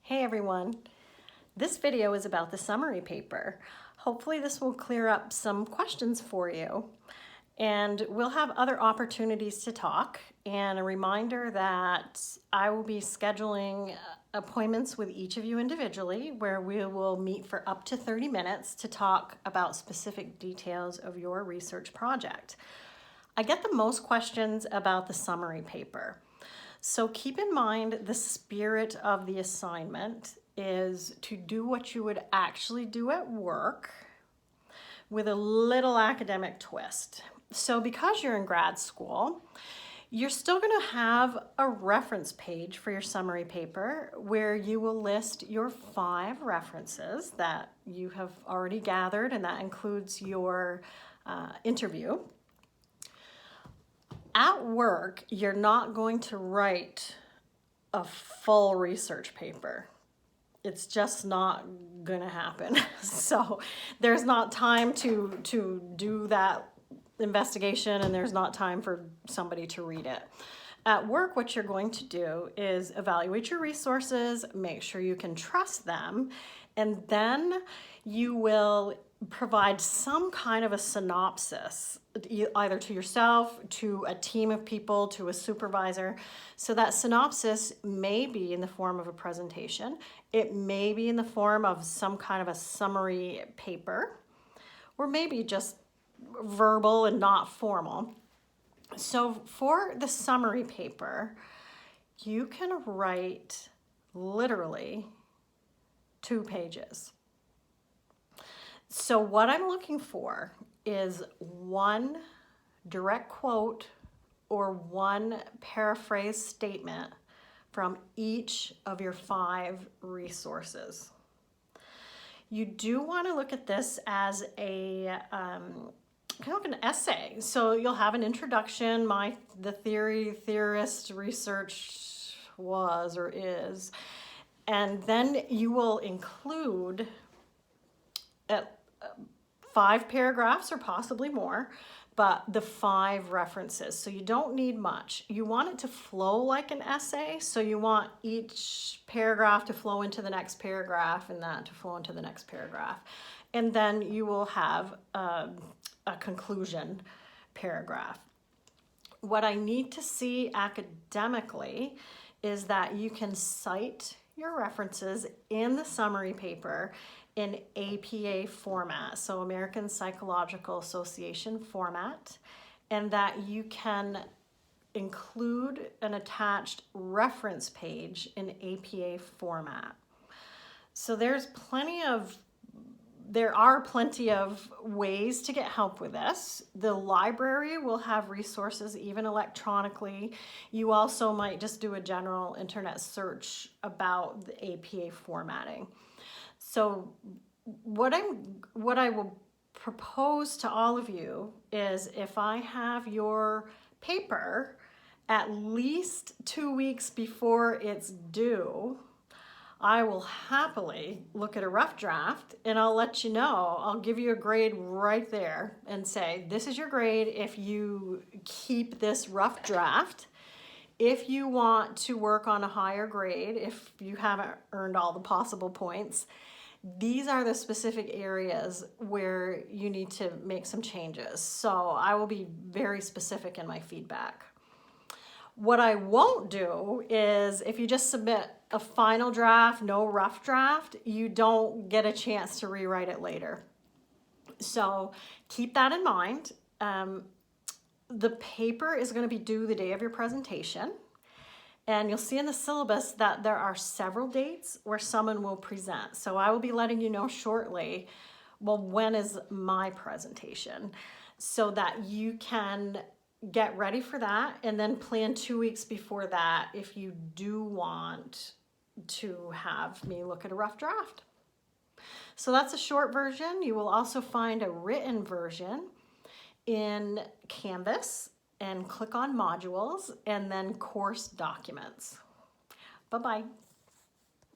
Hey everyone, this video is about the summary paper. Hopefully this will clear up some questions for you, and we'll have other opportunities to talk. And a reminder that I will be scheduling appointments with each of you individually where we will meet for up to 30 minutes to talk about specific details of your research project. I get the most questions about the summary paper. So keep in mind the spirit of the assignment is to do what you would actually do at work with a little academic twist. So because you're in grad school, you're still going to have a reference page for your summary paper where you will list your 5 references that you have already gathered, and that includes your interview. At work, you're not going to write a full research paper. It's just not going to happen. So there's not time to do that investigation, and there's not time for somebody to read it. At work, what you're going to do is evaluate your resources, make sure you can trust them, and then you will provide some kind of a synopsis, either to yourself, to a team of people, to a supervisor. So that synopsis may be in the form of a presentation. It may be in the form of some kind of a summary paper, or maybe just verbal and not formal. So for the summary paper, you can write literally 2 pages. So what I'm looking for is 1 direct quote or 1 paraphrase statement from each of your 5 resources. You do want to look at this as a kind of an essay. So you'll have an introduction, the theorist research was or is, and then you will include 5 paragraphs or possibly more, but the 5 references. So you don't need much. You want it to flow like an essay. So you want each paragraph to flow into the next paragraph and that to flow into the next paragraph. And then you will have a conclusion paragraph. What I need to see academically is that you can cite your references in the summary paper in APA format, so American Psychological Association format, and that you can include an attached reference page in APA format. So there are plenty of ways to get help with this. The library will have resources even electronically. You also might just do a general internet search about the APA formatting. So what I will propose to all of you is, if I have your paper at least 2 weeks before it's due, I will happily look at a rough draft and I'll let you know. I'll give you a grade right there and say, this is your grade if you keep this rough draft. If you want to work on a higher grade, if you haven't earned all the possible points, these are the specific areas where you need to make some changes. So I will be very specific in my feedback. What I won't do is, if you just submit a final draft, no rough draft, you don't get a chance to rewrite it later. So keep that in mind. The paper is going to be due the day of your presentation. And you'll see in the syllabus that there are several dates where someone will present. So I will be letting you know shortly, well, when is my presentation, so that you can get ready for that and then plan 2 weeks before that if you do want to have me look at a rough draft. So that's a short version. You will also find a written version in Canvas, and click on modules and then course documents. Bye-bye.